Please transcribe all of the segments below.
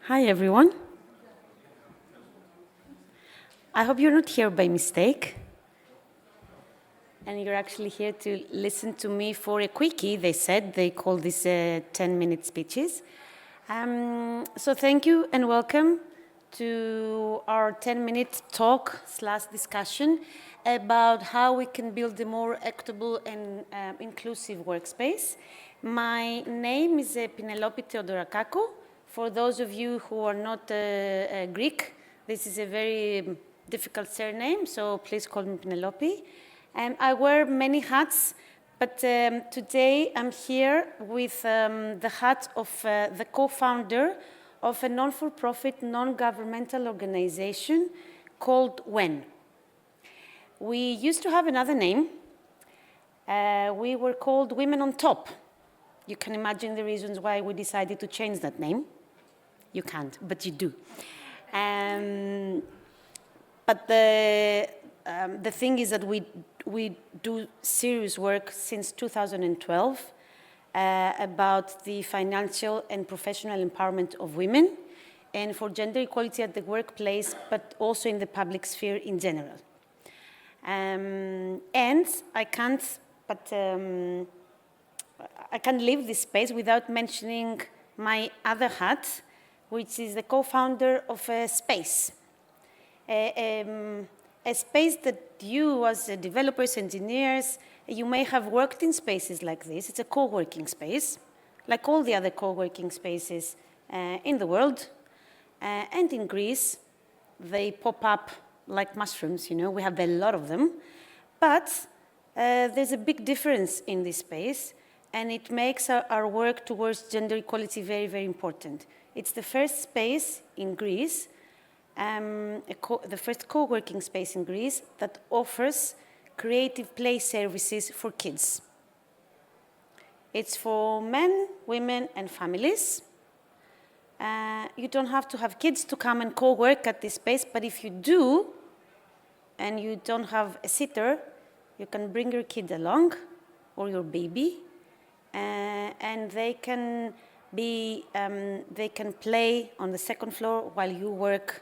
Hi, everyone. I hope you're not here by mistake. And you're actually here to listen to me for a quickie, they said. They call this 10-minute speeches. So thank you and welcome to our 10-minute talk/discussion about how we can build a more equitable and inclusive workspace. My name is Pinelopi Theodorakakou. For those of you who are not Greek, this is a very difficult surname, so please call me Pinelopi. I wear many hats, but today I'm here with the hat of the co-founder of a non-for-profit, non-governmental organization called WEN. We used to have another name. We were called Women on Top. You can imagine the reasons why we decided to change that name. You can't, but you do. But the thing is that we do serious work since 2012 about the financial and professional empowerment of women and for gender equality at the workplace, but also in the public sphere in general. And I can't leave this space without mentioning my other hat, which is the co-founder of a space. A space that you, as developers, engineers, you may have worked in spaces like this. It's a co-working space, like all the other co-working spaces in the world. And in Greece, they pop up like mushrooms, you know, we have a lot of them. But there's a big difference in this space, and it makes our work towards gender equality very, very important. It's the first space in Greece, the first co-working space in Greece that offers creative play services for kids. It's for men, women, and families. You don't have to have kids to come and co-work at this space, but if you do, and you don't have a sitter, you can bring your kid along, or your baby, and they can play on the second floor while you work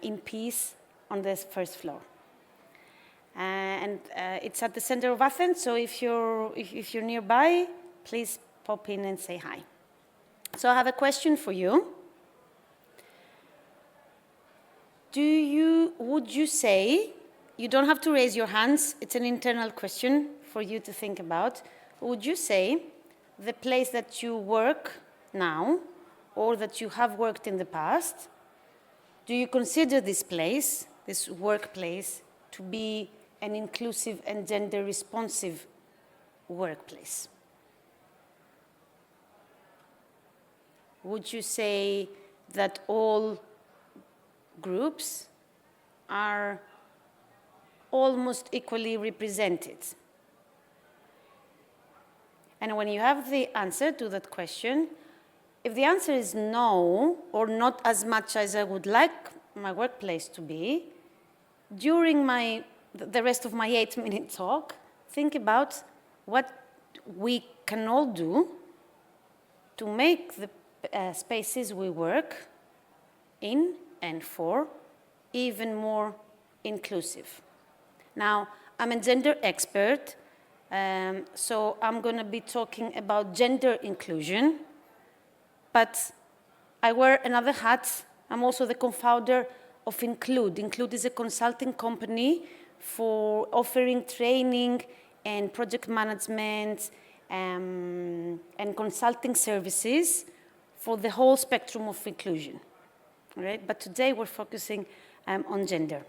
in peace on the first floor. It's at the center of Athens, so if you're nearby, please pop in and say hi. So I have a question for you. Would you say, you don't have to raise your hands, it's an internal question for you to think about. Would you say the place that you work now, or that you have worked in the past, do you consider this place, this workplace, to be an inclusive and gender-responsive workplace? Would you say that all groups are almost equally represented? And when you have the answer to that question, if the answer is no, or not as much as I would like my workplace to be, during the rest of my 8-minute talk, think about what we can all do to make the spaces we work in and for even more inclusive. Now, I'm a gender expert, so I'm going to be talking about gender inclusion, but I wear another hat. I'm also the co-founder of Include. Include is a consulting company for offering training and project management and consulting services for the whole spectrum of inclusion. All right? But today we're focusing on gender.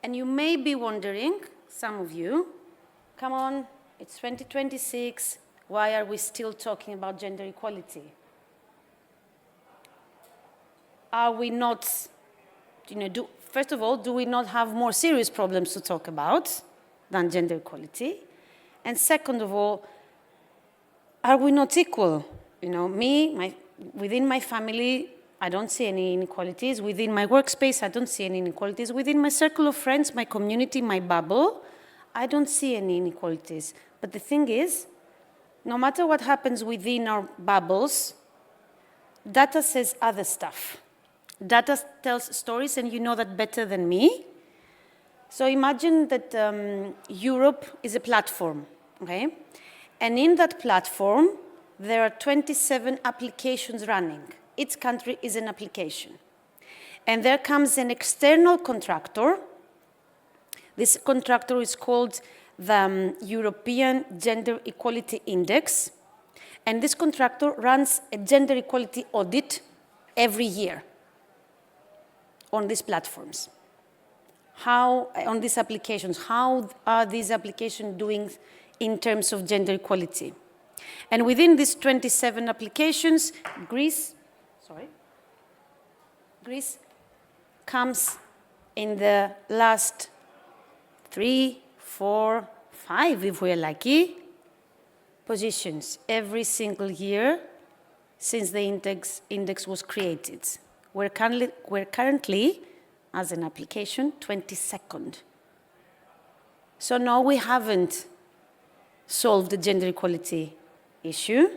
And you may be wondering, some of you, come on, it's 2026, why are we still talking about gender equality? Are we not, first of all, do we not have more serious problems to talk about than gender equality? And second of all, are we not equal? Within my family, I don't see any inequalities. Within my workspace, I don't see any inequalities. Within my circle of friends, my community, my bubble, I don't see any inequalities. But the thing is, no matter what happens within our bubbles, data says other stuff. Data tells stories, and you know that better than me. So imagine that Europe is a platform, okay? And in that platform, there are 27 applications running. Each country is an application. And there comes an external contractor. This contractor is called the European Gender Equality Index. And this contractor runs a gender equality audit every year on these platforms. On these applications, how are these applications doing in terms of gender equality? And within these 27 applications, Greece comes in the last 3, 4, 5, if we're lucky, positions every single year since the index was created. We're currently, as an application, 22nd. So no, we haven't solved the gender equality issue.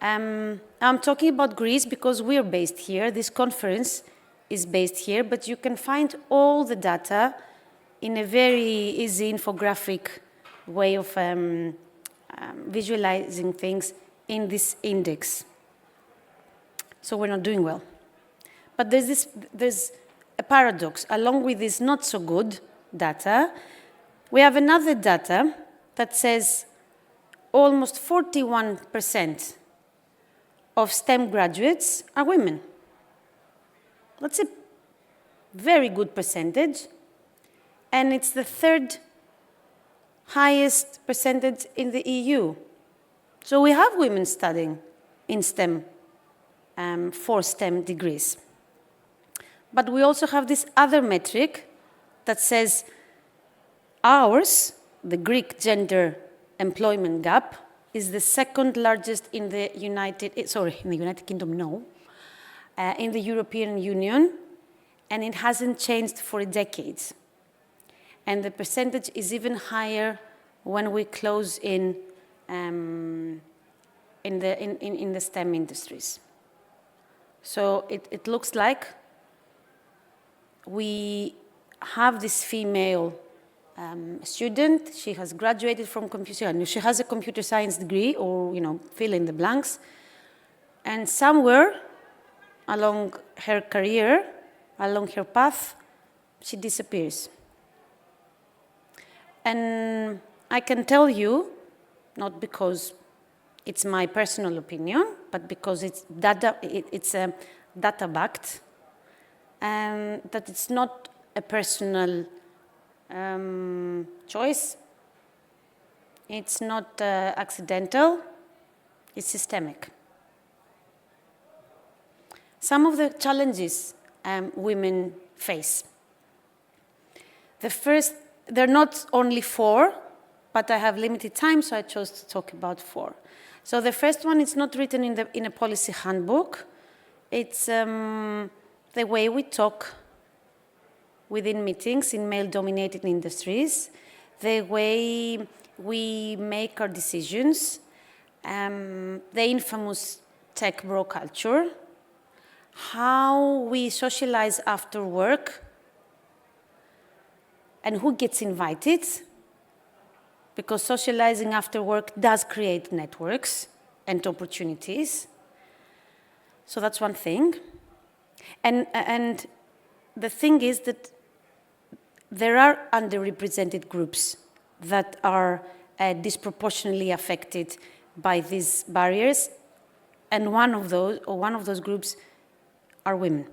I'm talking about Greece because we're based here. This conference is based here, but you can find all the data in a very easy infographic way of visualizing things in this index. So we're not doing well. But there's a paradox. Along with this not so good data, we have another data that says almost 41% of STEM graduates are women. That's a very good percentage, and it's the third highest percentage in the EU. So we have women studying in STEM, 4 STEM degrees. But we also have this other metric that says ours, the Greek gender employment gap, is the second largest in the United Kingdom, no, in the European Union, and it hasn't changed for decades. And the percentage is even higher when we close in the STEM industries. So it looks like we have this female student. She has graduated from computer. She has a computer science degree, or fill in the blanks. And somewhere along her career, along her path, she disappears. And I can tell you, not because it's my personal opinion, but because it's data-backed, that it's not a personal choice. It's not accidental. It's systemic. Some of the challenges women face. The first, there are not only 4, but I have limited time, so I chose to talk about 4. So the first one is not written in a policy handbook. It's the way we talk within meetings in male-dominated industries, the way we make our decisions, the infamous tech bro culture, how we socialize after work, and who gets invited, because socializing after work does create networks and opportunities. So that's one thing. And the thing is that there are underrepresented groups that are disproportionately affected by these barriers, and one of those groups are women.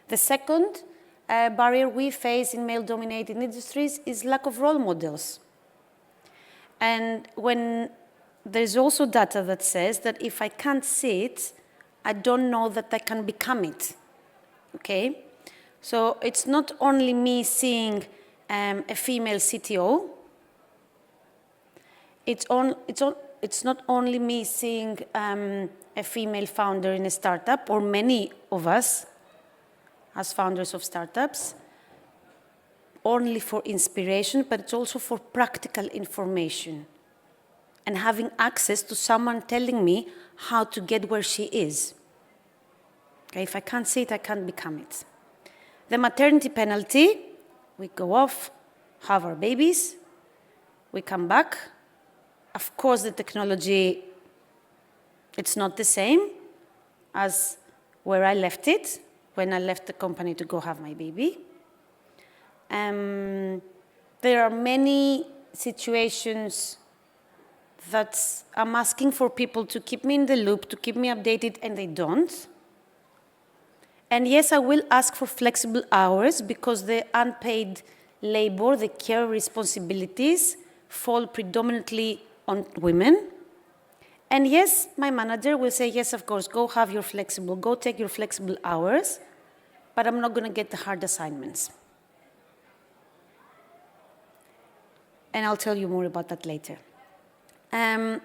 The second barrier we face in male-dominated industries is lack of role models. And when there's also data that says that if I can't see it, I don't know that I can become it, okay? So it's not only me seeing a female CTO, it's not only me seeing a female founder in a startup, or many of us as founders of startups, only for inspiration, but it's also for practical information and having access to someone telling me how to get where she is. Okay, if I can't see it, I can't become it. The maternity penalty, we go off, have our babies, we come back. Of course, the technology, it's not the same as where I left it, when I left the company to go have my baby. There are many situations that I'm asking for people to keep me in the loop, to keep me updated, and they don't. And yes, I will ask for flexible hours because the unpaid labor, the care responsibilities, fall predominantly on women. And yes, my manager will say, yes, of course, go take your flexible hours, but I'm not going to get the hard assignments. And I'll tell you more about that later. And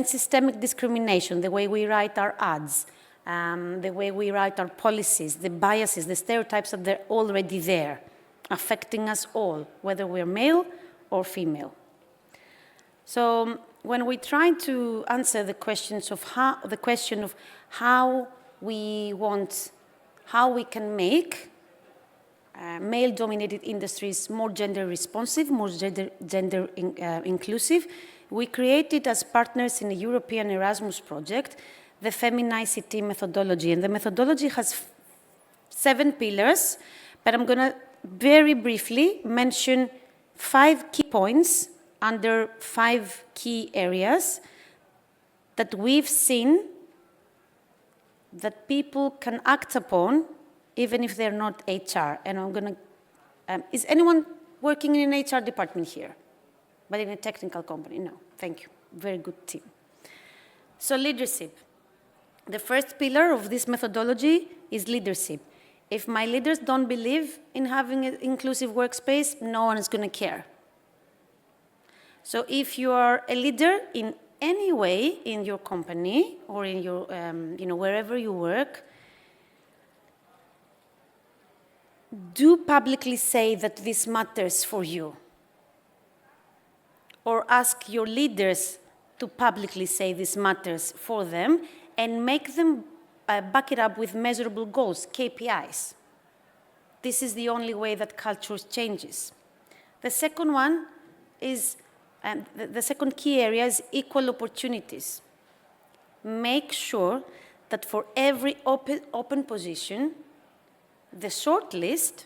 systemic discrimination, the way we write our ads, the way we write our policies, the biases, the stereotypes that they're already there, affecting us all, whether we're male or female. So when we try to answer the question of how we can make male-dominated industries more gender responsive, more gender inclusive, we created as partners in the European Erasmus project the FEMIN-ICT methodology. And the methodology has 7 pillars, but I'm going to very briefly mention 5 key points under 5 key areas that we've seen that people can act upon even if they're not HR. And I'm going to, is anyone working in an HR department here? But in a technical company? No, thank you. Very good team. So leadership. The first pillar of this methodology is leadership. If my leaders don't believe in having an inclusive workspace, no one is going to care. So if you are a leader in any way in your company or in your, wherever you work, do publicly say that this matters for you. Or ask your leaders to publicly say this matters for them and make them back it up with measurable goals, KPIs. This is the only way that culture changes. The second one is, the second key area is equal opportunities. Make sure that for every open position, the shortlist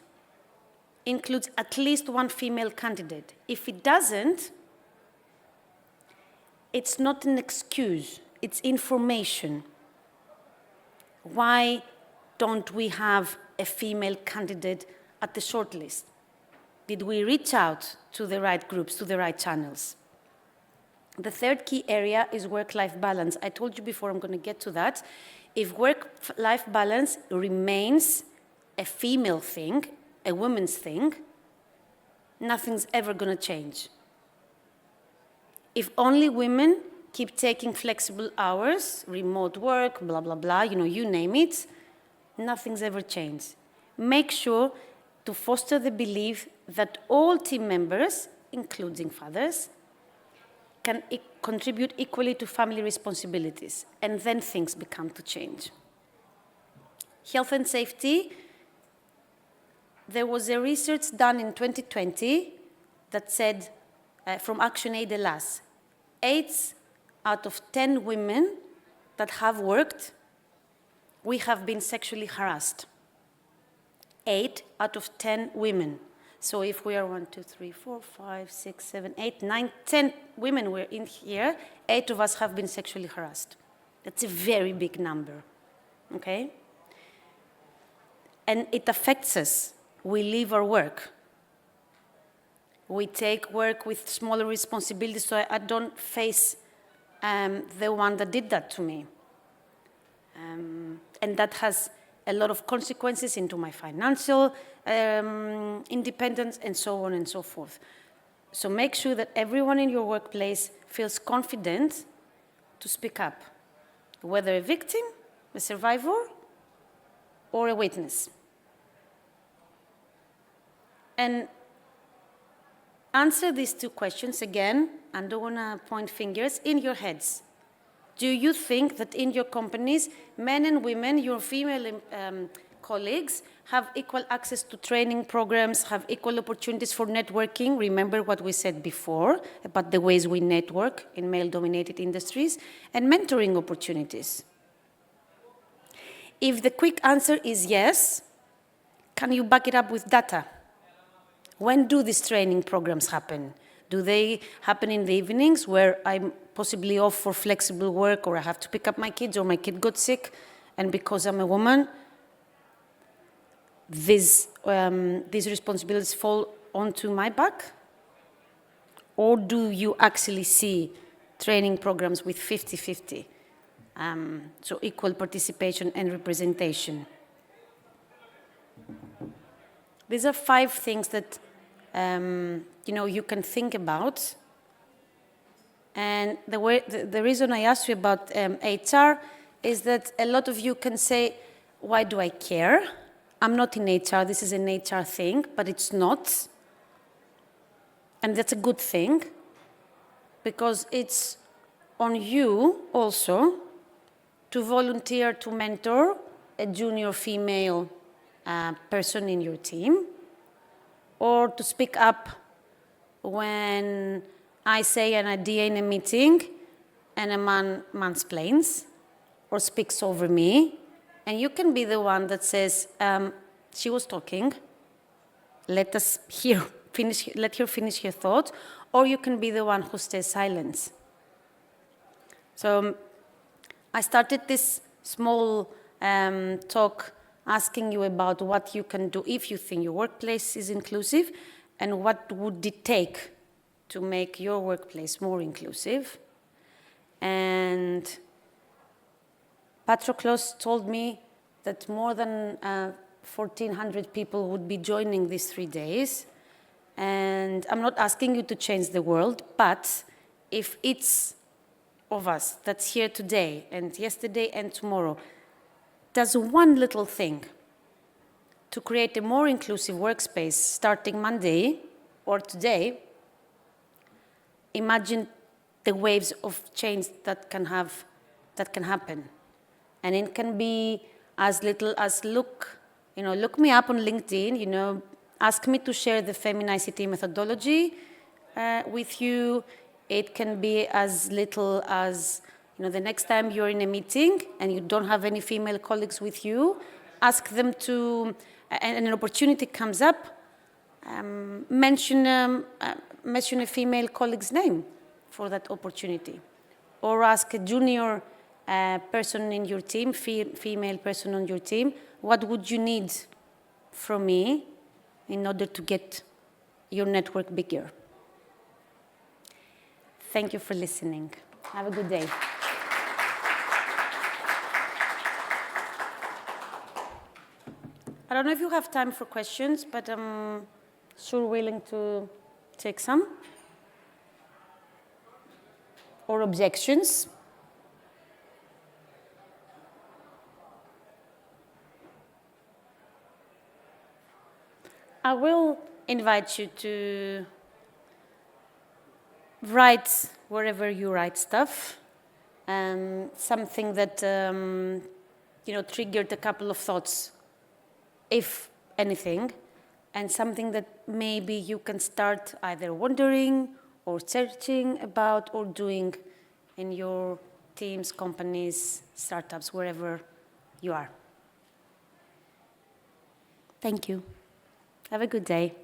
includes at least 1 female candidate. If it doesn't, it's not an excuse, it's information. Why don't we have a female candidate at the shortlist? Did we reach out to the right groups, to the right channels? The third key area is work-life balance. I told you before, I'm going to get to that. If work-life balance remains a female thing, a woman's thing, nothing's ever going to change. If only women keep taking flexible hours, remote work, blah, blah, blah, you name it, nothing's ever changed. Make sure to foster the belief that all team members, including fathers, can contribute equally to family responsibilities, and then things become to change. Health and safety. There was a research done in 2020 that said, from ActionAid Hellas, 8 out of 10 women that have worked, we have been sexually harassed. 8 out of 10 women. So if we are 1, 2, 3, 4, 5, 6, 7, 8, 9, 10 women were in here, 8 of us have been sexually harassed. That's a very big number, okay? And it affects us. We leave our work. We take work with smaller responsibilities, so I don't face the one that did that to me. And that has a lot of consequences into my financial independence and so on and so forth. So make sure that everyone in your workplace feels confident to speak up, whether a victim, a survivor, or a witness. And answer these two questions again, and don't want to point fingers, in your heads. Do you think that in your companies, men and women, your female colleagues, have equal access to training programs, have equal opportunities for networking? Remember what we said before about the ways we network in male-dominated industries, and mentoring opportunities. If the quick answer is yes, can you back it up with data? When do these training programs happen? Do they happen in the evenings where I'm possibly off for flexible work, or I have to pick up my kids, or my kid got sick, and because I'm a woman, these responsibilities fall onto my back? Or do you actually see training programs with 50-50? So equal participation and representation. These are 5 things that you can think about. And the reason I asked you about HR is that a lot of you can say, why do I care? I'm not in HR, this is an HR thing, but it's not. And that's a good thing, because it's on you also to volunteer to mentor a junior female person in your team, or to speak up when I say an idea in a meeting and a man mansplains or speaks over me, and you can be the one that says, she was talking, let her finish her thought, or you can be the one who stays silent. So I started this small talk asking you about what you can do if you think your workplace is inclusive, and what would it take to make your workplace more inclusive. And Patroklos told me that more than 1,400 people would be joining these 3 days. And I'm not asking you to change the world, but if each of us that's here today and yesterday and tomorrow does one little thing to create a more inclusive workspace starting Monday or today, imagine the waves of change that can happen. And it can be as little as look me up on LinkedIn, ask me to share the FEMIN-ICT methodology with you. It can be as little as, the next time you're in a meeting and you don't have any female colleagues with you, ask them to, and an opportunity comes up, mention a female colleague's name for that opportunity. Or ask a junior person in your team, female person on your team, what would you need from me in order to get your network bigger? Thank you for listening. Have a good day. I don't know if you have time for questions, but I'm sure willing to take some. Or objections. I will invite you to write wherever you write stuff, something that triggered a couple of thoughts, if anything, and something that maybe you can start either wondering or searching about or doing in your teams, companies, startups, wherever you are. Thank you. Have a good day.